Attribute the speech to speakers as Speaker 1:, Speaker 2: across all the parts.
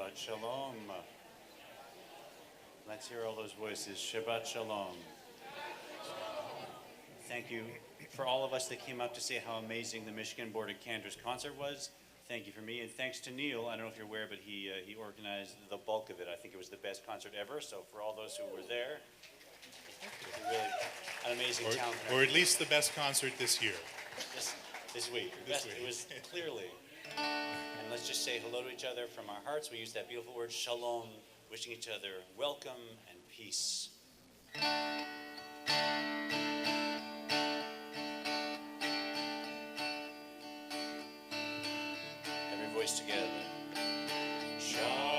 Speaker 1: Shabbat Shalom. Let's hear all those voices. Shabbat Shalom. Thank you for all of us that came out to see how amazing the Michigan Board of Cantors concert was. Thank you for me, and thanks to Neil. I don't know if you're aware, but he organized the bulk of it. I think it was the best concert ever, so for all those who were there, really an amazing talent.
Speaker 2: Or at least the best concert this year.
Speaker 1: This week. It was clearly. And let's just say hello to each other from our hearts. We use that beautiful word, shalom, wishing each other welcome and peace. Every voice together. Shalom.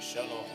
Speaker 1: Shalom.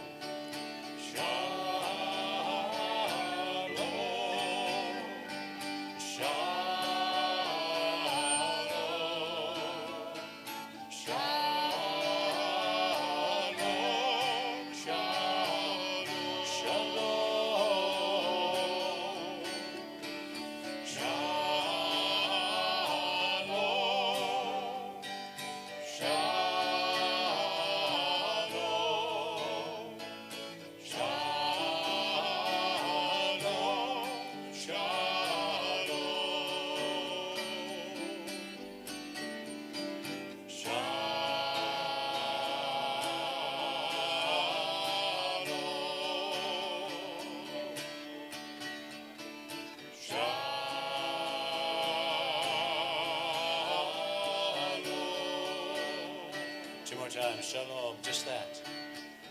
Speaker 1: Two more times. Shalom. Just that.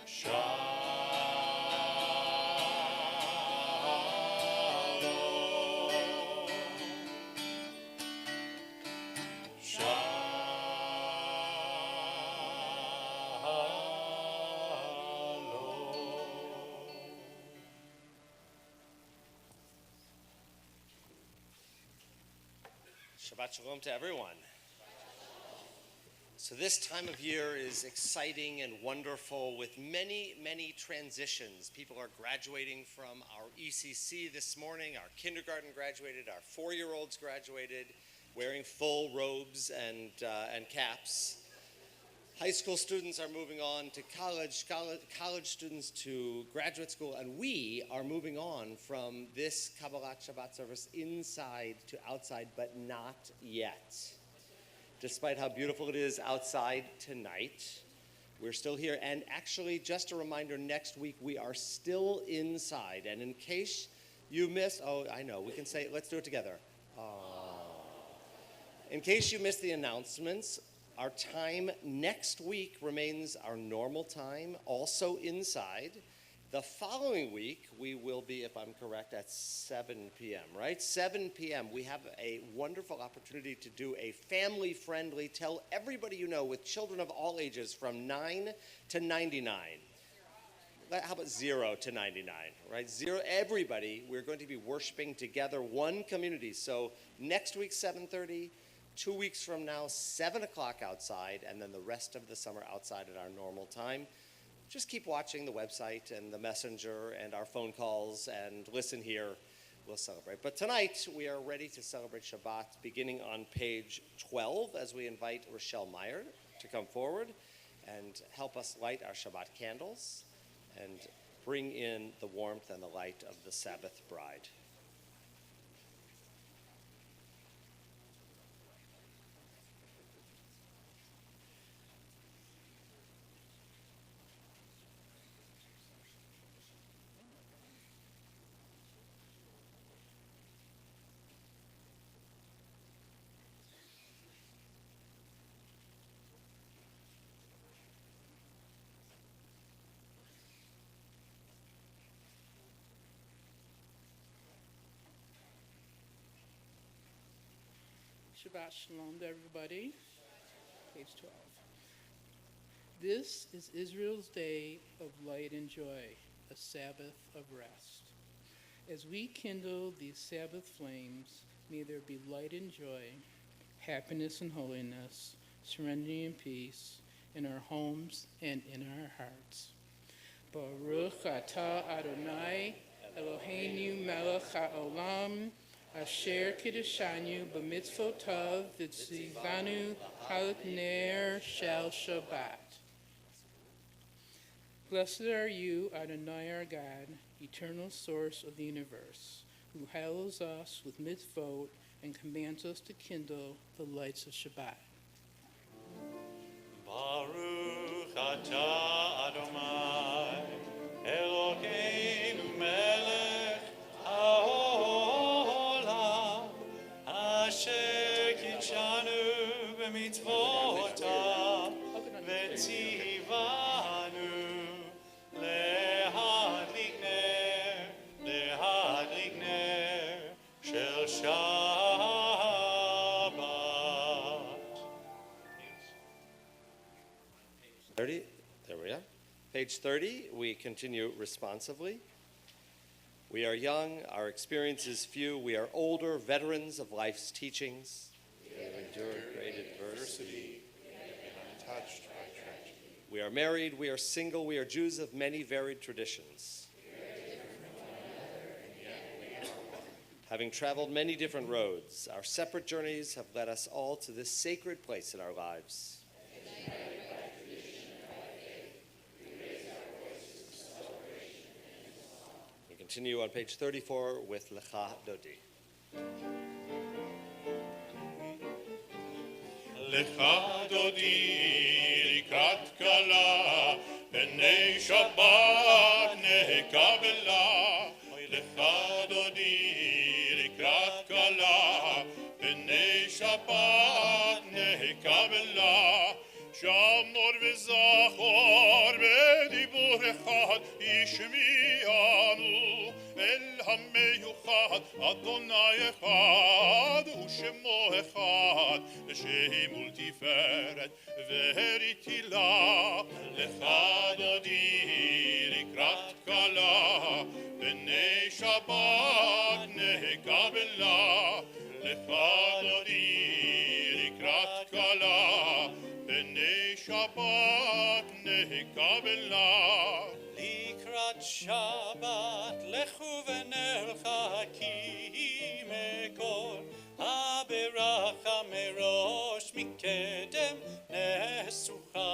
Speaker 1: Shalom. Shalom.
Speaker 3: Shabbat Shalom to everyone. So this time of year is exciting and wonderful with many, many transitions. People are graduating from our ECC this morning. Our kindergarten graduated. Our 4-year-olds graduated, wearing full robes and caps. High school students are moving on to college students to graduate school, and we are moving on from this Kabbalat Shabbat service inside to outside, but not yet. Despite how beautiful it is outside tonight, we're still here. And actually, just a reminder, next week we are still inside. And in case you missed, I know, we can say, let's do it together. In case you missed the announcements, our time next week remains our normal time, also inside. The following week, we will be, if I'm correct, at 7 p.m., right? 7 p.m. We have a wonderful opportunity to do a family-friendly, tell everybody you know, with children of all ages from 9 to 99. How about 0 to 99, right? 0, everybody, we're going to be worshiping together, one community. So next week, 7:30, 2 weeks from now, 7 o'clock outside, and then the rest of the summer outside at our normal time. Just keep watching the website and the messenger and our phone calls and listen here. We'll celebrate. But tonight, we are ready to celebrate Shabbat, beginning on page 12, as we invite Rochelle Meyer to come forward and help us light our Shabbat candles and bring in the warmth and the light of the Sabbath bride.
Speaker 4: Shabbat Shalom to everybody. Page 12. This is Israel's day of light and joy, a Sabbath of rest. As we kindle these Sabbath flames, may there be light and joy, happiness and holiness, serenity and peace in our homes and in our hearts. Baruch atah Adonai, Eloheinu melech haolam, asher kiddushanu b'mitzvotav v'tzivanu halak ner shel Shabbat. Blessed are you, Adonai our God, eternal source of the universe, who hails us with mitzvot and commands us to kindle the lights of Shabbat.
Speaker 1: Baruch atah Adonai, Eloheinu melech haolam, asher kiddushanu b'mitzvotav v'tzivanu lehadlik ner shel Shabbat.
Speaker 3: 30, there we are. Page 30, we continue responsively. We are young, our experience is few. We are older, veterans of life's teachings. We have endured great adversity.
Speaker 2: Untouched by tragedy.
Speaker 3: We are married, we are single, we are Jews of many varied traditions. Having traveled many different roads, our separate journeys have led us all to this sacred place in our lives. We continue on page 34 with Lecha Dodi.
Speaker 2: Lecha dodi likrat kala, b'nei Shabbat nekabela. Lecha dodi likrat kala, b'nei Shabbat nekabela. Shamor v'zachor b'dibur echad yishmi'anu el hameyuchad Adonai echad u'shemo echad v'shem ultiferet v'eritila lecha dodi likrat kala b'nei Shabbat nekabela lecha dodi likrat kala b'nei Shabbat nekabela.
Speaker 1: Likrat Shabbat lechu v'nerchakim ekol haberacha merosh mikedem nesucha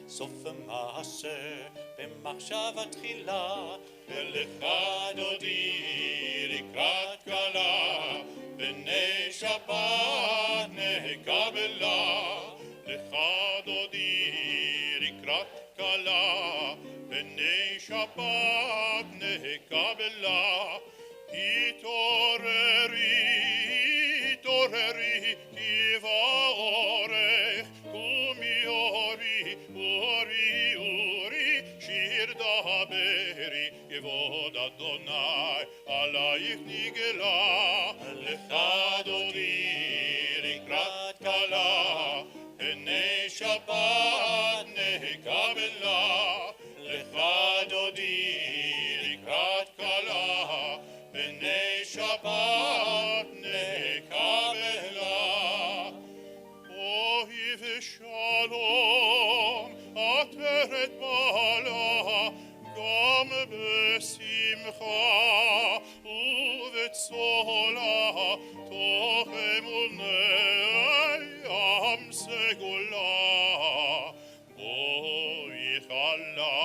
Speaker 1: sof maaser b'machshava tchila
Speaker 2: Lecha dodi likrat kala b'nei Shabbat nekabela. Lecha dodi likrat kala b'nei Shabbat nekabela. Itoreri kiva orech kumi ori shir daberi yevod Adonai alayich nigela. Lecha dodi likrat kala b'nei Shabbat nekabela. Lecha dodi likrat kala b'nei Shabbat nekabela. Ohi v'shalom ateret bala gam b'simcha u'v'tzola toch emunei am segula. Boi chala,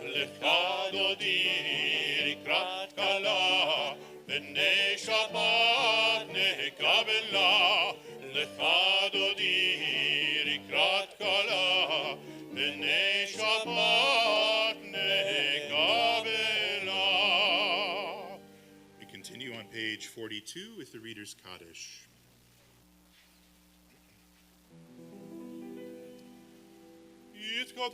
Speaker 2: lecha dodi likrat kala b'nei Shabbat nekabela. Lecha dodi likrat kala b'nei Shabbat nekabela. We continue on page 42 with the Reader's Kaddish. Yitkadal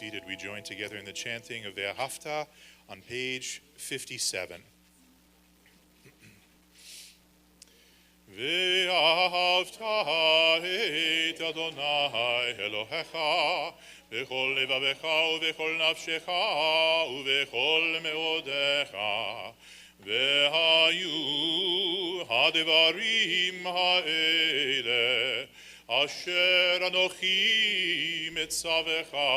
Speaker 2: seated, we join together in the chanting of Ve'ahavta on page 57. Ve'ahavta et Adonai Elohecha v'chol levavecha u'v'chol nafshecha u'v'chol meodecha ve'hayu hadevarim ha'ele asher anochi mitzavecha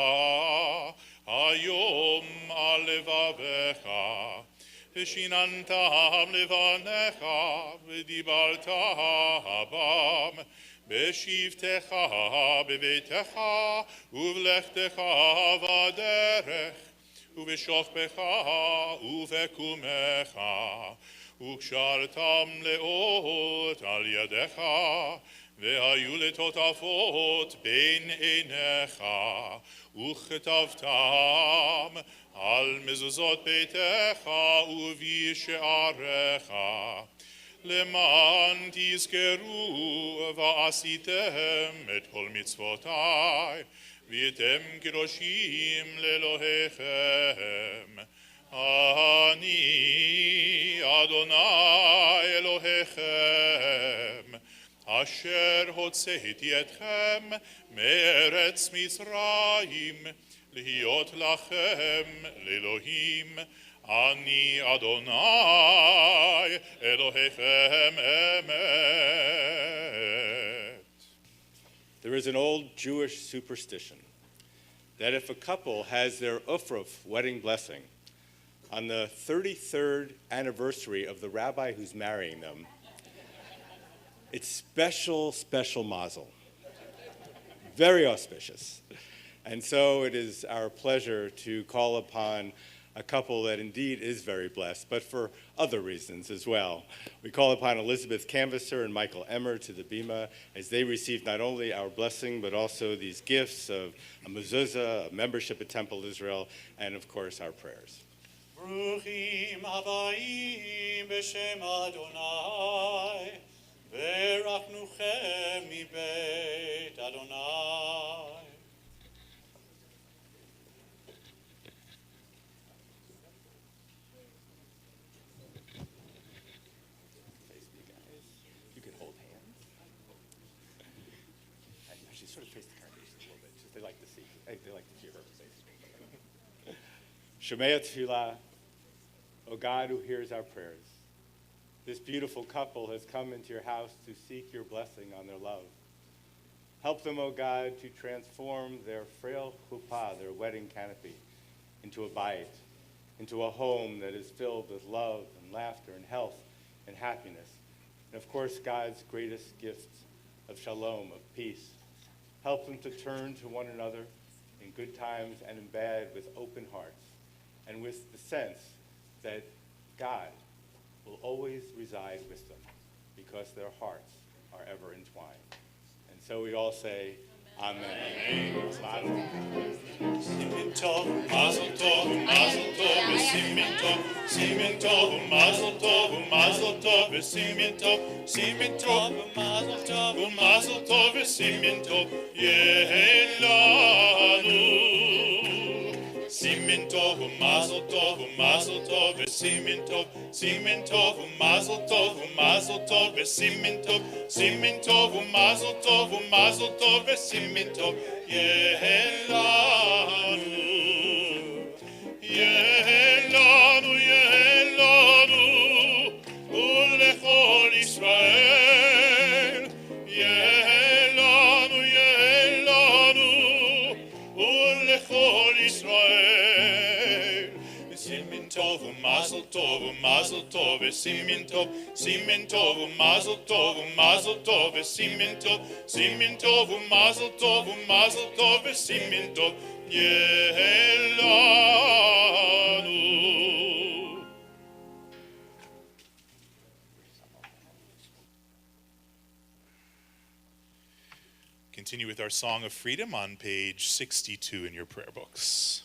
Speaker 2: hayom al levavecha ושיננתם לבניך ודיברת בם בשבתך בביתך ובלכתך בדרך ובשוכבך ובקומך וקשרתם לאות על ידך והיו לטוטפות בין עיניך וכתבתם על מזוזות ביתך ובשעריך למען תזכרו ועשיתם את כל מצוותי והייתם קדושים לאלוהיכם אני אדוני אלוהיכם אשר הוצאתי אתכם מארץ מצרים להיות לכם לאלוהים אני אדוני אלוהיכם אמת.
Speaker 5: There is an old Jewish superstition that if a couple has their Ufruf wedding blessing on the 33rd anniversary of the rabbi who's marrying them, it's special mazel. Very auspicious. And so it is our pleasure to call upon a couple that indeed is very blessed, but for other reasons as well. We call upon Elizabeth Canvasser and Michael Emmer to the Bima as they receive not only our blessing, but also these gifts of a mezuzah, a membership at Temple Israel, and of course our prayers.
Speaker 6: ברוכים הבאים בשם אדוני, ברכנוכם מבית אדוני.
Speaker 5: You can hold hands. And actually sort of face the congregation a little bit, just they like to see, they like to hear her face. Shemea Tefillah, O God who hears our prayers. This beautiful couple has come into your house to seek your blessing on their love. Help them, O God, to transform their frail chuppah, their wedding canopy, into a bayit, into a home that is filled with love and laughter and health and happiness. And of course, God's greatest gift of shalom, of peace. Help them to turn to one another in good times and in bad with open hearts and with the sense that God will always reside with them because their hearts are ever entwined. And so we all say, Amen.
Speaker 6: Simin tov, mazel tov, mazel tov, simin tov, simin tov, mazel tov, mazel tov, simin tov, simin tov, mazel tov, mazel tov, simin tov, yelanu. Simin tov, mazel tov, mazel tov, simin tov, simin tov, mazel tov, mazel tov, simin tov, simin tov, mazel tov, mazel tov, simin tov, yelanu, yelanu, yelanu, ulechol Israel, yelanu, yelanu, ulechol Israel. Simin tov, mazel tov, mazel tov, simin tov, simin tov, mazel tov, mazel tov, simin tov, simin tov, mazel tov, mazel tov, simin tov, yelanu.
Speaker 2: Continue with our Song of Freedom on page 62 in your prayer books.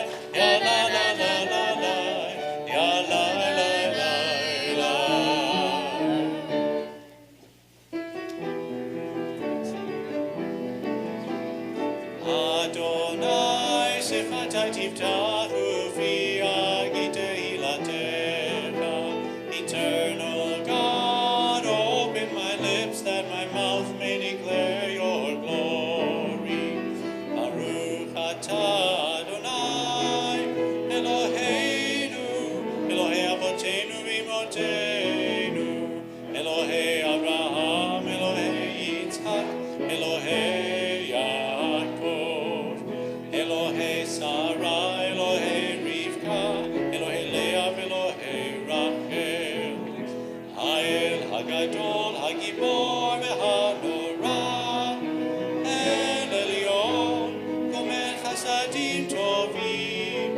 Speaker 6: Eternal God, open my lips that my mouth may declare your glory. Baruch atah Adonai, Eloheinu, Elohei Avotenu v'Imotenu, Elohei Abraham, Elohei Yitzhak, Elohei Yaakov, Elohei Sarah, Elohei Rivka, Elohei Leah, Elohei Rachel, Ha'el Hagadol, Hagibor v'Hanorah, El Elyon, Gomer Chasadim Tovim,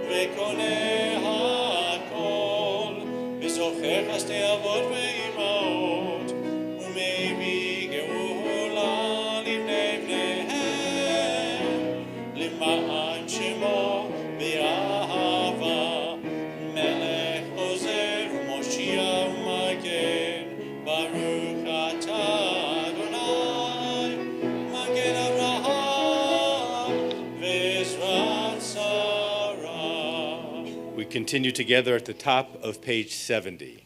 Speaker 6: V'Koneh HaKol, V'Zocher
Speaker 5: continue together at the top of page 70.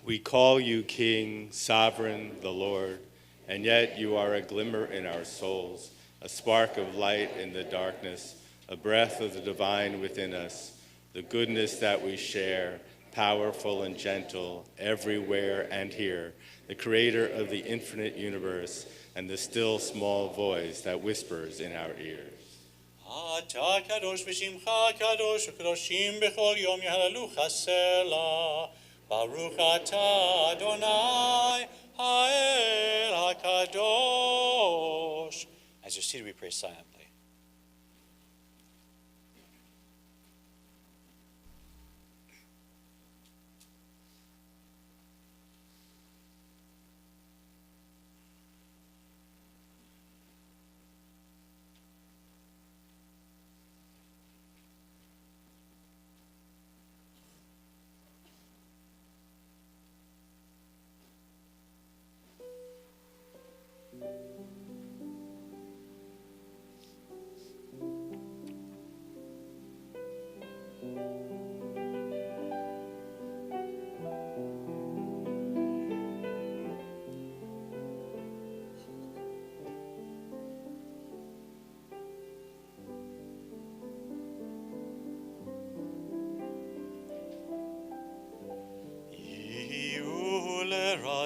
Speaker 5: We call you King, Sovereign, the Lord, and yet you are a glimmer in our souls, a spark of light in the darkness, a breath of the divine within us, the goodness that we share, powerful and gentle, everywhere and here, the creator of the infinite universe, and the still small voice that whispers in our ears.
Speaker 6: אתה קדוש ושמך קדוש וקדושים בכל יום יהללוך סלע. ברוך אתה אדוני האל הקדוש.
Speaker 1: As you're seated, we pray silently.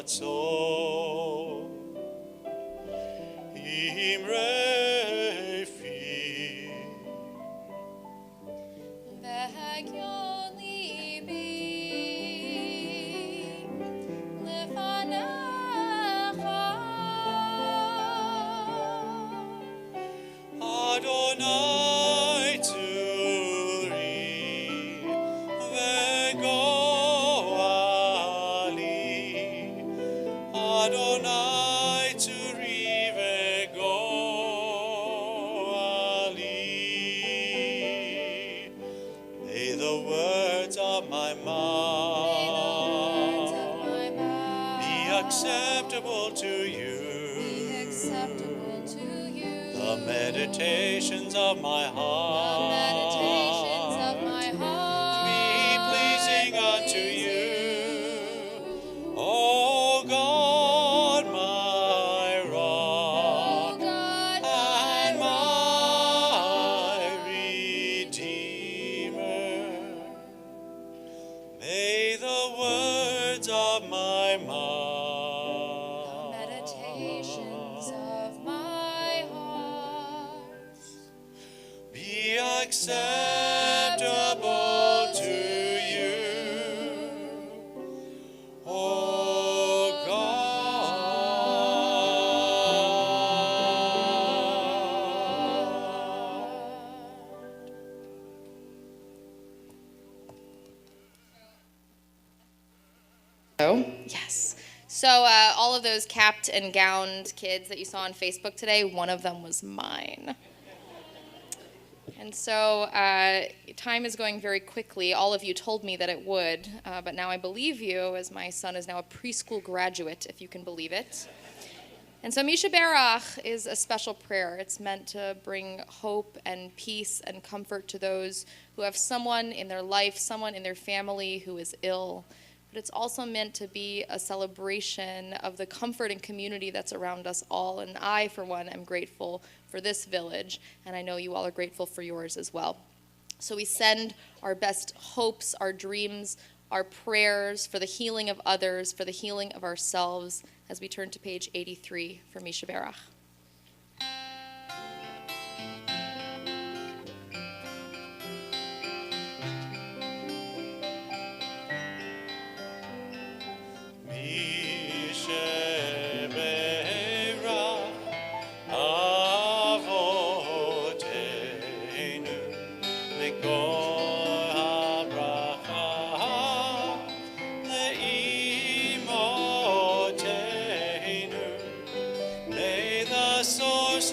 Speaker 6: רצון אמרי פי
Speaker 7: והגיון ליבי לפניך
Speaker 6: אדוני צורי וגואלי Adonai Tzuri ve'goali. May the words of my mouth be acceptable to you. The meditations of my heart be pleasing unto you. O God, my rock and my redeemer, may the words of my mouth,
Speaker 7: meditations of my heart
Speaker 6: be acceptable to you. O
Speaker 7: Oh, yes. So all of those capped and gowned kids that you saw on Facebook today, one of them was mine. And so time is going very quickly. All of you told me that it would, but now I believe you, as my son is now a preschool graduate, if you can believe it. And so Misha Berach is a special prayer. It's meant to bring hope and peace and comfort to those who have someone in their life, someone in their family who is ill. But it's also meant to be a celebration of the comfort and community that's around us all. And I, for one, am grateful for this village, and I know you all are grateful for yours as well. So we send our best hopes, our dreams, our prayers for the healing of others, for the healing of ourselves, as we turn to page 83 for Misha Berach.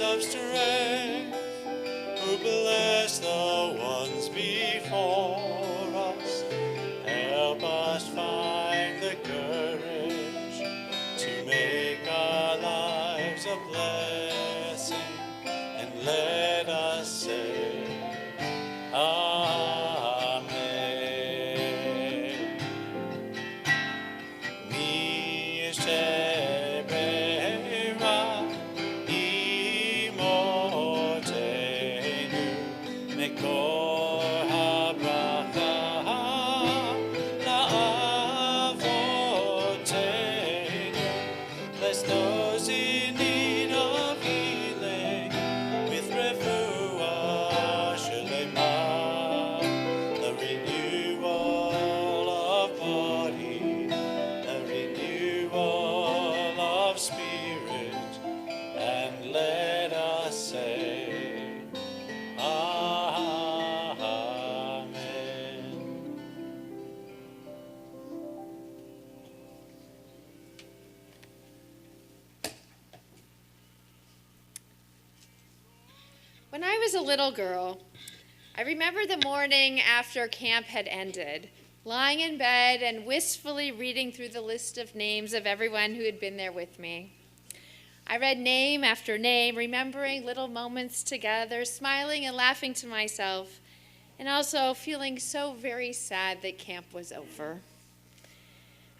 Speaker 6: Of strength, who bless the ones before us, help us find the courage to make our lives a blessing, and let us say,
Speaker 8: When I was a little girl, I remember the morning after camp had ended, lying in bed and wistfully reading through the list of names of everyone who had been there with me. I read name after name, remembering little moments together, smiling and laughing to myself, and also feeling so very sad that camp was over.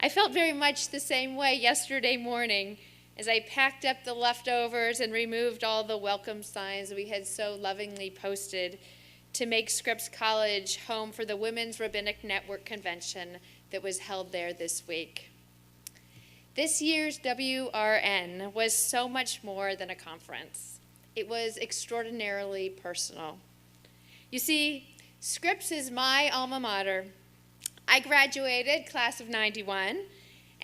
Speaker 8: I felt very much the same way yesterday morning as I packed up the leftovers and removed all the welcome signs we had so lovingly posted to make Scripps College home for the Women's Rabbinic Network Convention that was held there this week. This year's WRN was so much more than a conference. It was extraordinarily personal. You see, Scripps is my alma mater. I graduated class of 91,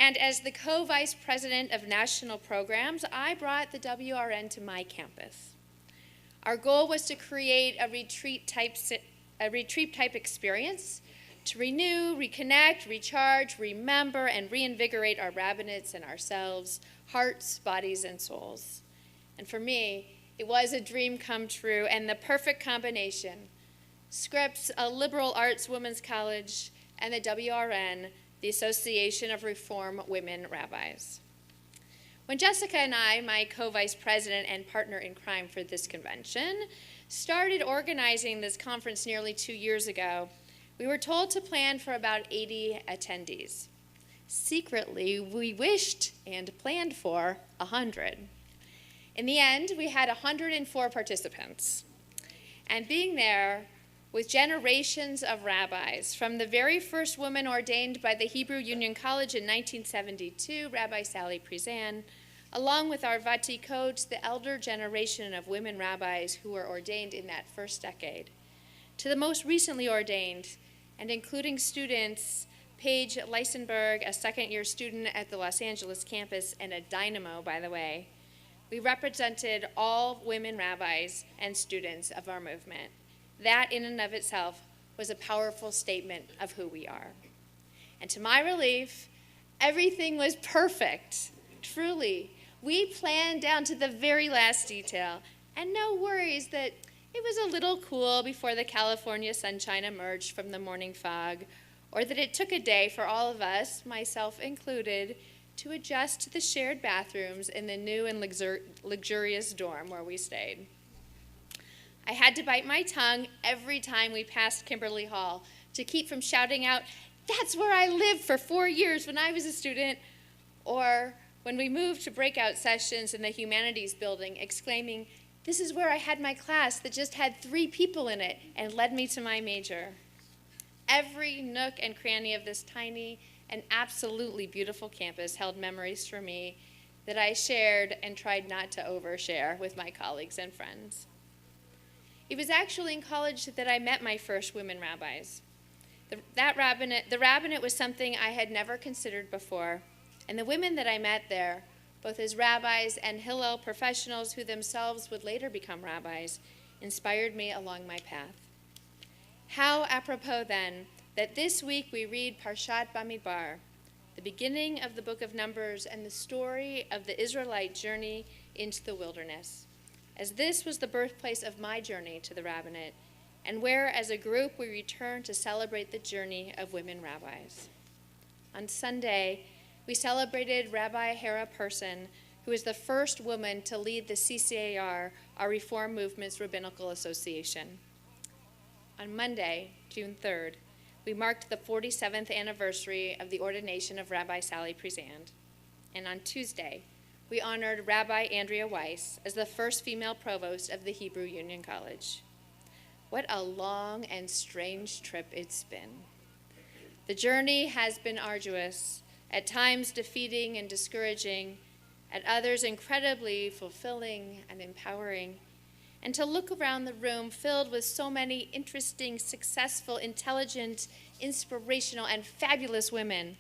Speaker 8: and as the co-vice president of national programs, I brought the WRN to my campus. Our goal was to create a retreat type experience to renew, reconnect, recharge, remember, and reinvigorate our rabbinates and ourselves, hearts, bodies, and souls. And for me, it was a dream come true and the perfect combination. Scripps, a liberal arts women's college, and the WRN, the Association of Reform Women Rabbis. When Jessica and I, my co-vice president and partner in crime for this convention, started organizing this conference nearly 2 years ago, we were told to plan for about 80 attendees. Secretly, we wished and planned for 100. In the end, we had 104 participants. And being there with generations of rabbis, from the very first woman ordained by the Hebrew Union College in 1972, Rabbi Sally Prizan, along with our Vatikot, the elder generation of women rabbis who were ordained in that first decade, to the most recently ordained, and including students, Paige Leisenberg, a second-year student at the Los Angeles campus and a dynamo, by the way, we represented all women rabbis and students of our movement. That in and of itself was a powerful statement of who we are. And to my relief, everything was perfect, truly. We planned down to the very last detail, and no worries that it was a little cool before the California sunshine emerged from the morning fog, or that it took a day for all of us, myself included, to adjust to the shared bathrooms in the new and luxurious dorm where we stayed. I had to bite my tongue every time we passed Kimberly Hall to keep from shouting out, "That's where I lived for 4 years when I was a student," or when we moved to breakout sessions in the humanities building, exclaiming, "This is where I had my class that just had 3 people in it and led me to my major." Every nook and cranny of this tiny and absolutely beautiful campus held memories for me that I shared and tried not to overshare with my colleagues and friends. It was actually in college that I met my first women rabbis. The rabbinate was something I had never considered before, and the women that I met there, both as rabbis and Hillel professionals who themselves would later become rabbis, inspired me along my path. How apropos then that this week we read Parshat Bamidbar, the beginning of the book of Numbers and the story of the Israelite journey into the wilderness, as this was the birthplace of my journey to the rabbinate, and where as a group we return to celebrate the journey of women rabbis. On Sunday, we celebrated Rabbi Hera Person, who is the first woman to lead the CCAR, our Reform Movement's Rabbinical Association. On Monday, June 3rd, we marked the 47th anniversary of the ordination of Rabbi Sally Prizan. And on Tuesday, we honored Rabbi Andrea Weiss as the first female provost of the Hebrew Union College. What a long and strange trip it's been. The journey has been arduous, at times defeating and discouraging, at others incredibly fulfilling and empowering. And to look around the room filled with so many interesting, successful, intelligent, inspirational, and fabulous women,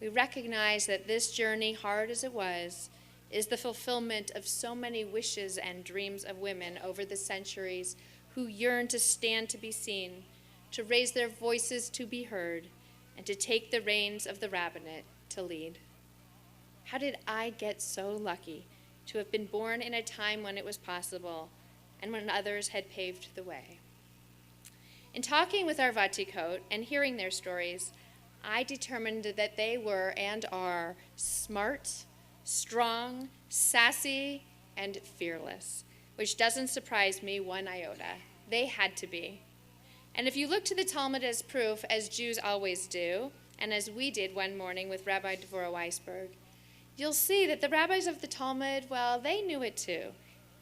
Speaker 8: we recognize that this journey, hard as it was, is the fulfillment of so many wishes and dreams of women over the centuries who yearn to stand to be seen, to raise their voices to be heard, and to take the reins of the rabbinate to lead. How did I get so lucky to have been born in a time when it was possible, and when others had paved the way. In talking with our Vatikot and hearing their stories, I determined that they were and are smart, strong, sassy, and fearless, which doesn't surprise me one iota. They had to be. And if you look to the Talmud as proof, as Jews always do, and as we did one morning with Rabbi Dvorah Weisberg, you'll see that the rabbis of the Talmud, well, they knew it too.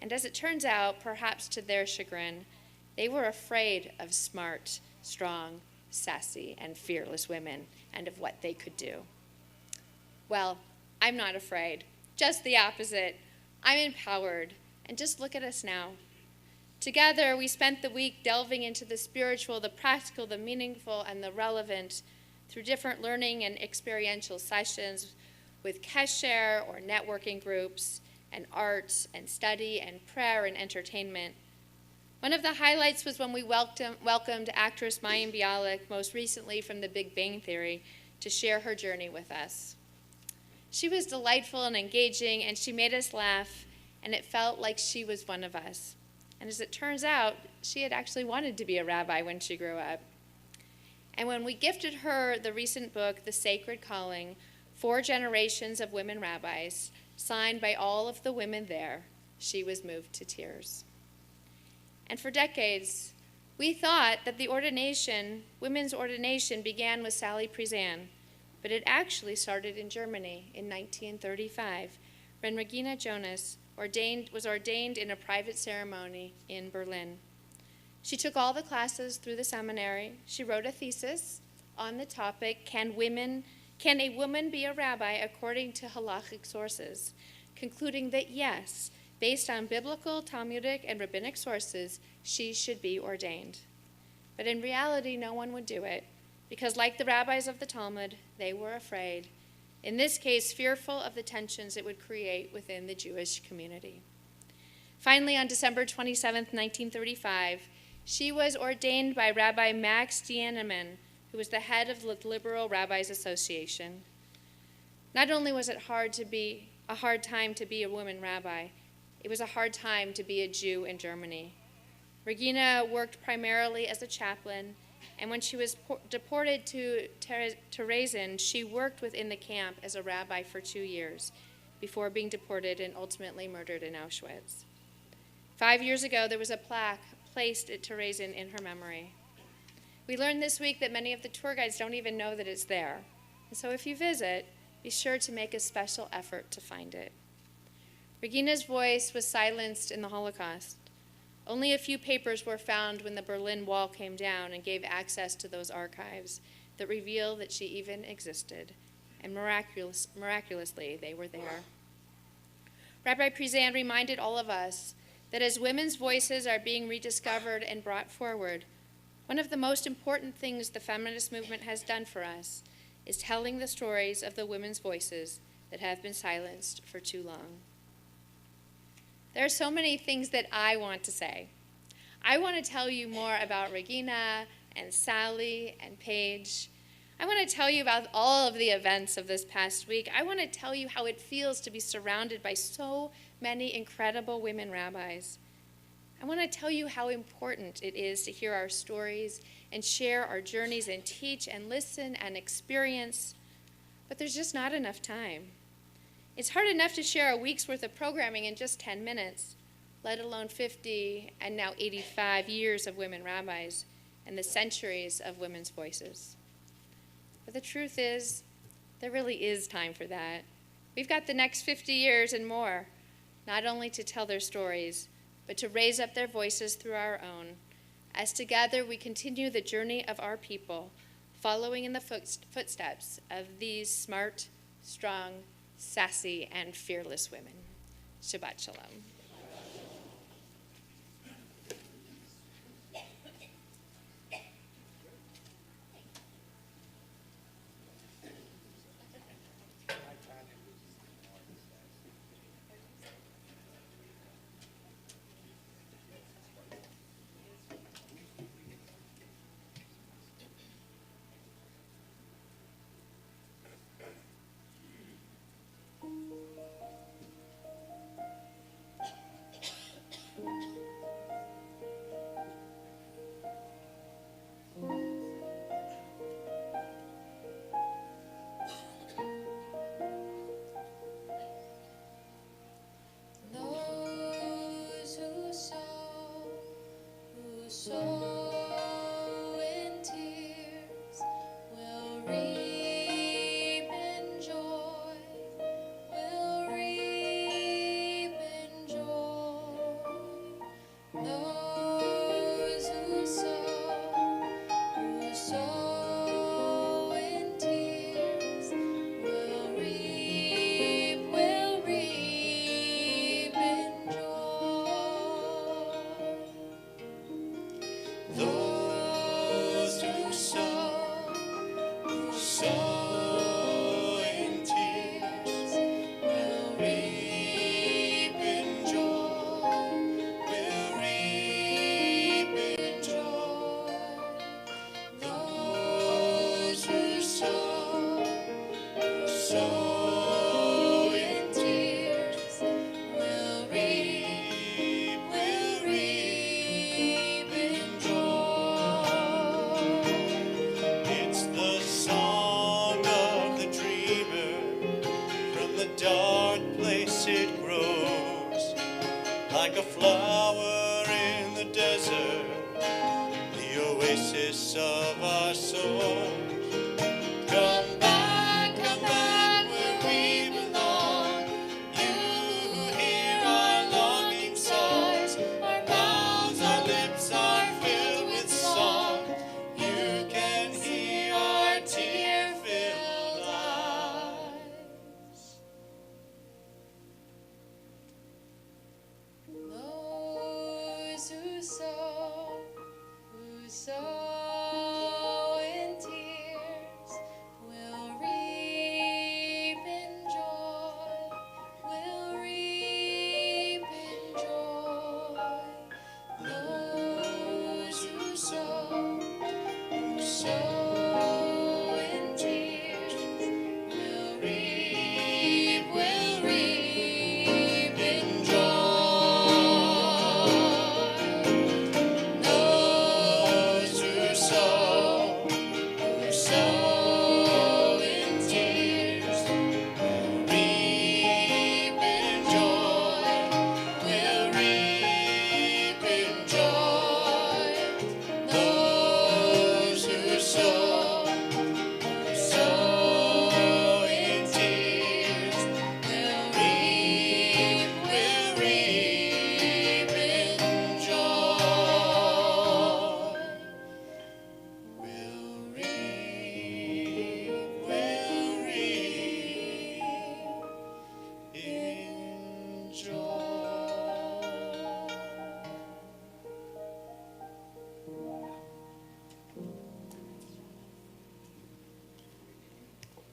Speaker 8: And as it turns out, perhaps to their chagrin, they were afraid of smart, strong, sassy, and fearless women and of what they could do. Well, I'm not afraid. Just the opposite. I'm empowered. And just look at us now. Together, we spent the week delving into the spiritual, the practical, the meaningful, and the relevant through different learning and experiential sessions with Kesher or networking groups, and art and study and prayer and entertainment. One of the highlights was when we welcomed actress Mayim Bialik, most recently from The Big Bang Theory, to share her journey with us. She was delightful and engaging, and she made us laugh, and it felt like she was one of us. And as it turns out, she had actually wanted to be a rabbi when she grew up. And when we gifted her the recent book, The Sacred Calling, 4 Generations of Women Rabbis, signed by all of the women there, she was moved to tears. And for decades, we thought that the ordination, women's ordination, began with Sally Priesand, but it actually started in Germany in 1935, when Regina Jonas was ordained in a private ceremony in Berlin. She took all the classes through the seminary. She wrote a thesis on the topic, Can a woman be a rabbi according to halachic sources? Concluding that yes, based on biblical, Talmudic, and rabbinic sources, she should be ordained. But in reality, no one would do it, because like the rabbis of the Talmud, they were afraid, in this case, fearful of the tensions it would create within the Jewish community. Finally, on December 27, 1935, she was ordained by Rabbi Max Dienemann, who was the head of the Liberal Rabbis Association. Not only was it a hard time to be a woman rabbi, it was a hard time to be a Jew in Germany. Regina worked primarily as a chaplain, and when she was deported to Theresienstadt, she worked within the camp as a rabbi for 2 years before being deported and ultimately murdered in Auschwitz. 5 years ago, there was a plaque placed at Theresienstadt in her memory. We learned this week that many of the tour guides don't even know that it's there. And so if you visit, be sure to make a special effort to find it. Regina's voice was silenced in the Holocaust. Only a few papers were found when the Berlin Wall came down and gave access to those archives that reveal that she even existed, and miraculously they were there. Rabbi Priesand reminded all of us that as women's voices are being rediscovered and brought forward, one of the most important things the feminist movement has done for us is telling the stories of the women's voices that have been silenced for too long. There are so many things that I want to say. I want to tell you more about Regina and Sally and Paige. I want to tell you about all of the events of this past week. I want to tell you how it feels to be surrounded by so many incredible women rabbis. I want to tell you how important it is to hear our stories and share our journeys and teach and listen and experience, but there's just not enough time. It's hard enough to share a week's worth of programming in just 10 minutes, let alone 50 and now 85 years of women rabbis and the centuries of women's voices. But the truth is, there really is time for that. We've got the next 50 years and more, not only to tell their stories, but to raise up their voices through our own, as together we continue the journey of our people, following in the footsteps of these smart, strong, sassy, and fearless women. Shabbat Shalom.
Speaker 9: sow in tears will reap in joy.
Speaker 6: It's the song of the dreamer. From the dark place it grows, like a flower in the desert, the oasis of our souls. Come back where we belong. You who hear our longing sighs, our mouths, our lips are filled with song. You can hear our tear-filled eyes.
Speaker 9: Those who sow in tears will reap in joy, will reap in joy. Those who sow in tears will reap in joy. Those who sow in tears will reap in joy, will reap in joy. Those who sow in tears will reap in joy. Will reap in joy.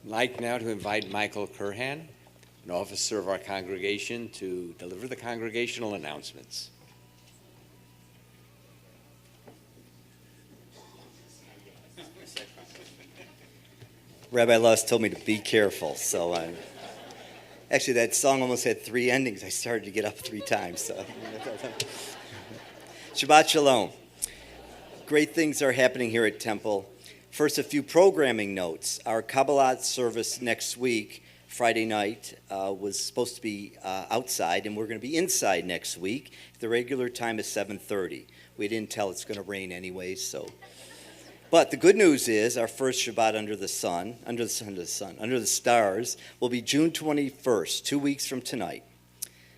Speaker 10: I'd like now to invite Michael Curhan, an officer of our congregation, to deliver the congregational announcements.
Speaker 11: Rabbi Luss told me to be careful, so actually that song almost had 3 endings. I started to get up 3 times. So. Shabbat Shalom. Great things are happening here at Temple. First, a few programming notes. Our Kabbalat service next week, Friday night, was supposed to be outside, and we're going to be inside next week. The regular time is 7:30. We didn't tell it's going to rain anyway, so. But the good news is our first Shabbat under the stars, will be June 21st, 2 weeks from tonight.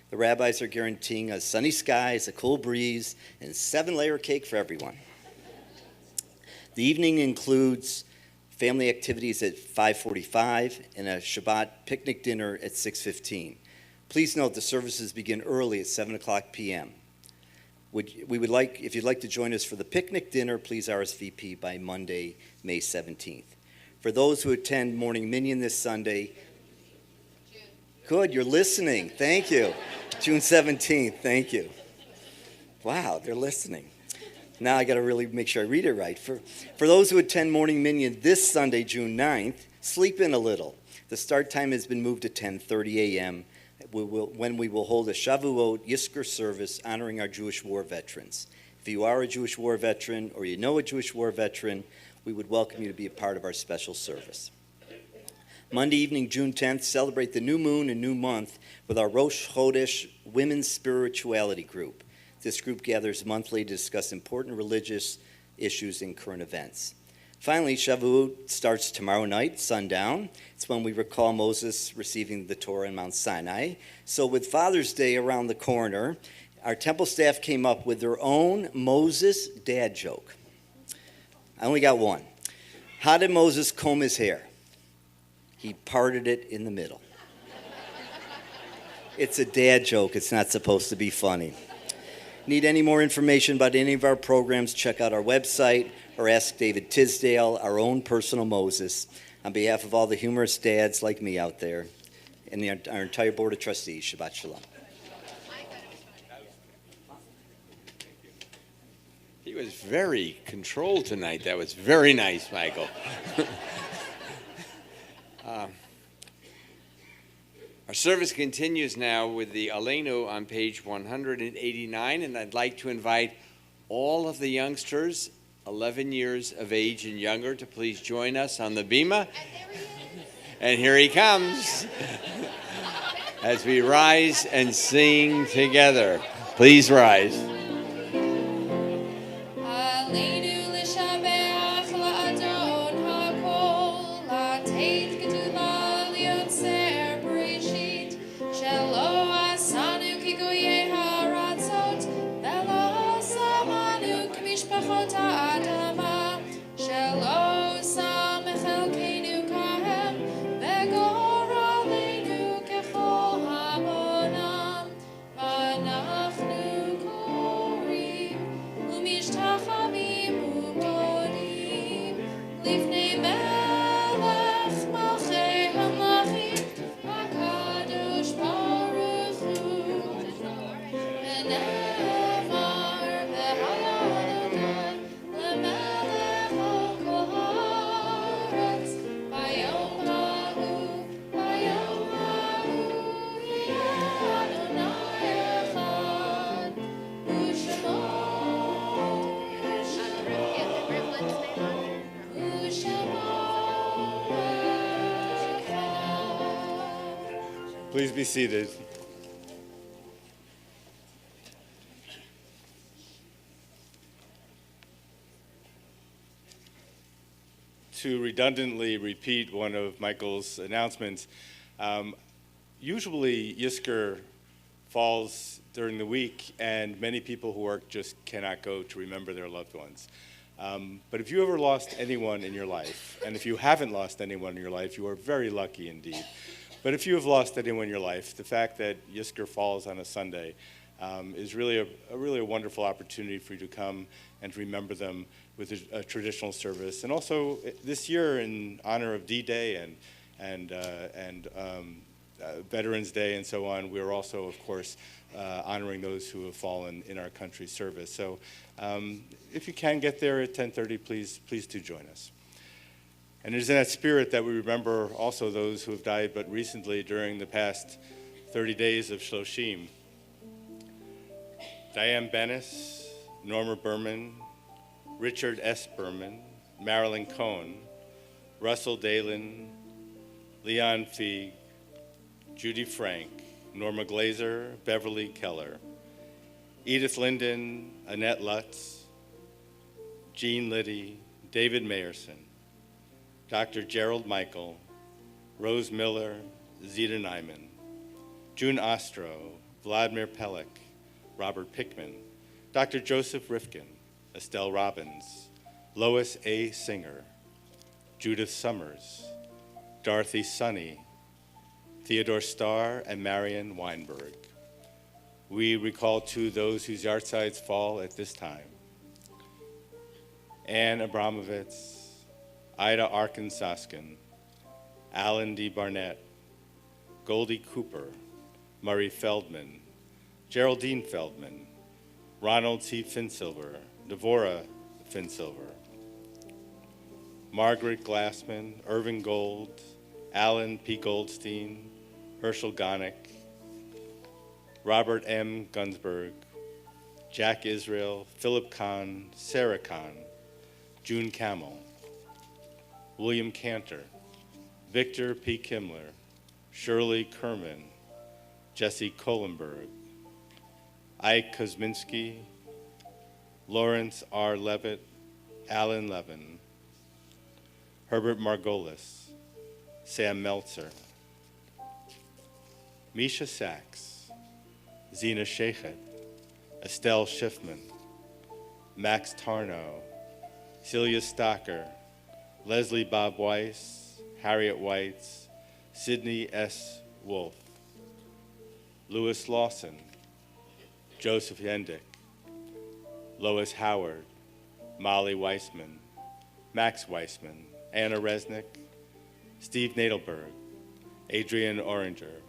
Speaker 11: The rabbis are guaranteeing us sunny skies, a cool breeze, and 7-layer cake for everyone. The evening includes family activities at 5:45 and a Shabbat picnic dinner at 6:15. Please note the services begin early at 7 o'clock p.m. If you'd like to join us for the picnic dinner, please RSVP by Monday, May 17th. For those who attend Morning Minyan this Sunday, good, you're listening. Thank you. June 17th, thank you. Wow, they're listening. Now I got to really make sure I read it right. For those who attend Morning Minyan this Sunday, June 9th, sleep in a little. The start time has been moved to 10:30 a.m. when we will hold a Shavuot Yizkor service honoring our Jewish war veterans. If you are a Jewish war veteran or you know a Jewish war veteran, we would welcome you to be a part of our special service. Monday evening, June 10th, celebrate the new moon and new month with our Rosh Chodesh Women's Spirituality Group. This group gathers monthly to discuss important religious issues and current events. Finally, Shavuot starts tomorrow night, sundown. It's when we recall Moses receiving the Torah in Mount Sinai. So with Father's Day around the corner, our temple staff came up with their own Moses dad joke. I only got one. How did Moses comb his hair? He parted it in the middle. It's a dad joke. It's not supposed to be funny. Need any more information about any of our programs, check out our website or ask David Tisdale, our own personal Moses, on behalf of all the humorous dads like me out there and our entire Board of Trustees. Shabbat Shalom.
Speaker 10: He was very controlled tonight. That was very nice, Michael. Our service continues now with the Aleinu on page 189, and I'd like to invite all of the youngsters, 11 years of age and younger, to please join us on the bima. And here he comes as we rise and sing together. Please rise.
Speaker 5: Please be seated. To redundantly repeat one of Michael's announcements, usually Yizkor falls during the week, and many people who work just cannot go to remember their loved ones. But if you ever lost anyone in your life, and if you haven't lost anyone in your life, you are very lucky indeed. But if you have lost anyone in your life, the fact that Yizkor falls on a Sunday is really a wonderful opportunity for you to come and to remember them with a traditional service. And also this year, in honor of D-Day and Veterans Day and so on, we're also, of course, honoring those who have fallen in our country's service. So if you can get there at 10:30, please do join us. And it is in that spirit that we remember also those who have died but recently during the past 30 days of Shloshim. Diane Bennis, Norma Berman, Richard S. Berman, Marilyn Cohn, Russell Dalen, Leon Feig, Judy Frank, Norma Glazer, Beverly Keller, Edith Linden, Annette Lutz, Jean Liddy, David Mayerson, Dr. Gerald Michael, Rose Miller, Zita Nyman, June Ostro, Vladimir Pelik, Robert Pickman, Dr. Joseph Rifkin, Estelle Robbins, Lois A. Singer, Judith Summers, Dorothy Sonny, Theodore Starr, and Marion Weinberg. We recall too those whose yahrzeits fall at this time. Anne Abramovitz, Ida Arkansaskin, Alan D. Barnett, Goldie Cooper, Murray Feldman, Geraldine Feldman, Ronald C. Finsilver, Devorah Finsilver, Margaret Glassman, Irving Gold, Alan P. Goldstein, Herschel Gonick, Robert M. Gunsberg, Jack Israel, Philip Kahn, Sarah Kahn, June Camel, William Cantor, Victor P. Kimmler, Shirley Kerman, Jesse Kohlenberg, Ike Kosminski, Lawrence R. Levitt, Alan Levin, Herbert Margolis, Sam Meltzer, Misha Sachs, Zena Sheikhet, Estelle Schiffman, Max Tarnow, Celia Stocker, Leslie Bob Weiss, Harriet Weitz, Sidney S. Wolf, Louis Lawson, Joseph Yendick, Lois Howard, Molly Weissman, Max Weissman, Anna Resnick, Steve Nadelberg, Adrian Oringer,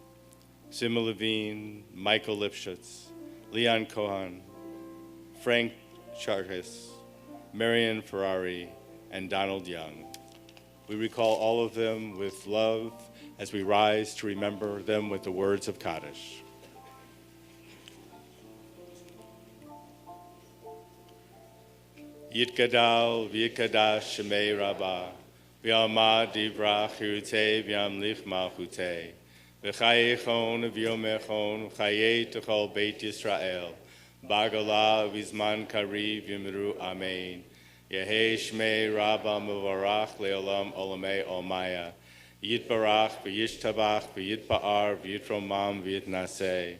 Speaker 5: Sima Levine, Michael Lipschutz, Leon Cohen, Frank Charkis, Marion Ferrari, and Donald Young. We recall all of them with love as we rise to remember them with the words of Kaddish. Yitgadal v'yikadash shemei Rabbah, v'yamad divrach hirutei v'yamlich malchutei, v'chayechon v'yomechon v'chayei techol Beit Yisrael, b'agala v'zman kariv yimru amen. Yehei shmei Rabbah mevarach le'olam olamei olmaya, yitbarach v'yishtabach v'yitpa'ar v'yitromam v'yitnaseh,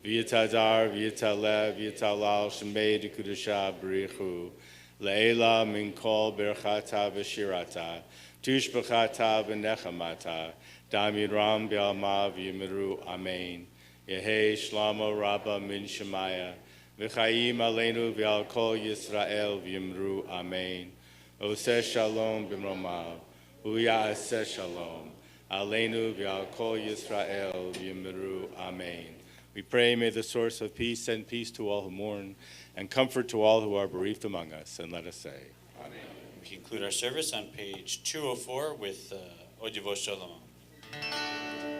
Speaker 5: v'yitadar v'yitaleh v'yitalal shemei dekudasha b'richu, Leila min kol berchata v'shirata, tushbechata v'nechamata, damiram b'alma v'yimiru amen. Yehei shlama rabba min shemaya, v'chayim aleinu v'al kol Yisrael v'yimru amen. Oseh shalom b'mromav, u'ya'aseh shalom, aleinu v'al kol Yisrael v'yimru amen. We pray, may the source of peace send peace to all who mourn, and comfort to all who are bereaved among us. And let us say, Amen.
Speaker 1: We conclude our service on page 204 with Ojevo Shalom.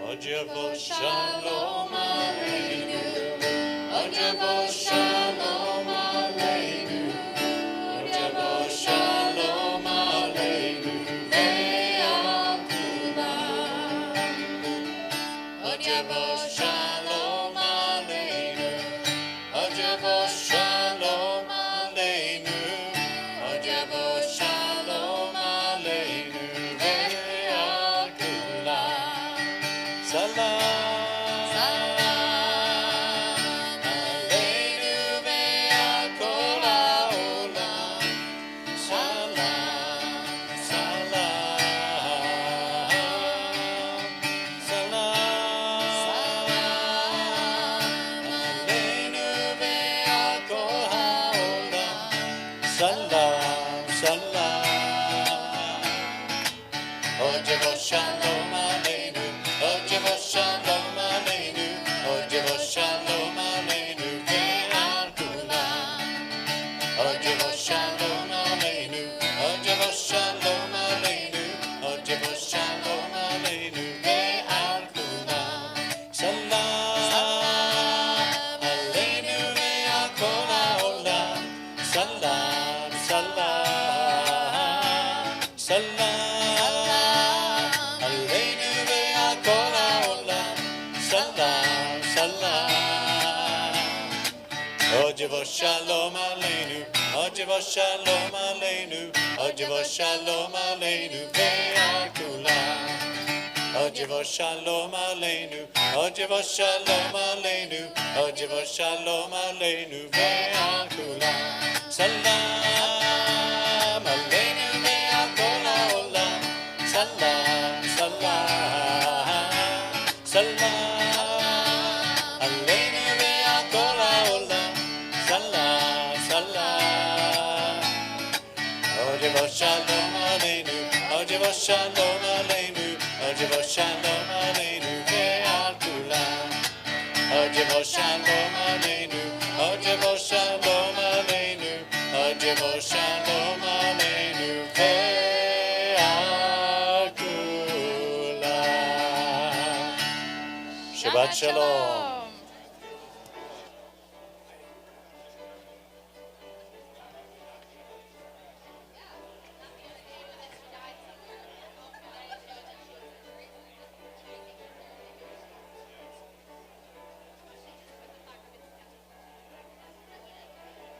Speaker 1: Ojevo Shalom Aleinu, Ojevo Shalom Aleinu, Ojevo Shalom Aleinu, Ve'al Kulam. Ojevo Shalom Aleinu, Ojevo Shalom Aleinu, Ojevo Shalom Aleinu, Ve'al Kulam. Salam. Shalom Aleinu, Ojevo Shalom Aleinu, Ojevo Shalom Aleinu, Ve'al Kulam. Ojevo Shalom Aleinu, Ojevo Shalom Aleinu, Ojevo Shalom Aleinu, Ve'al Kulam. Salam Aleinu ve'al kol ha'olam. Salam, salam, salam. Ojevo Shalom Aleinu, Ojevo Shalom Aleinu, Ojevo Shalom Aleinu, Ve'al Kulam. Ojevo Shalom Aleinu, Ojevo Shalom Aleinu, Ojevo Shalom Aleinu, Ve'al Kulam. Salam Aleinu ve'al kol ha'olam. Salam, salam, salam. Ojevo Shalom Aleinu, Ojevo Shalom Aleinu, Ojevo Shalom Aleinu, Ve'al Kulam. Ojevo Shalom Aleinu, Ojevo Shalom Aleinu, Ojevo Shalom Aleinu, Ve'al Kulam. Shabbat Shalom.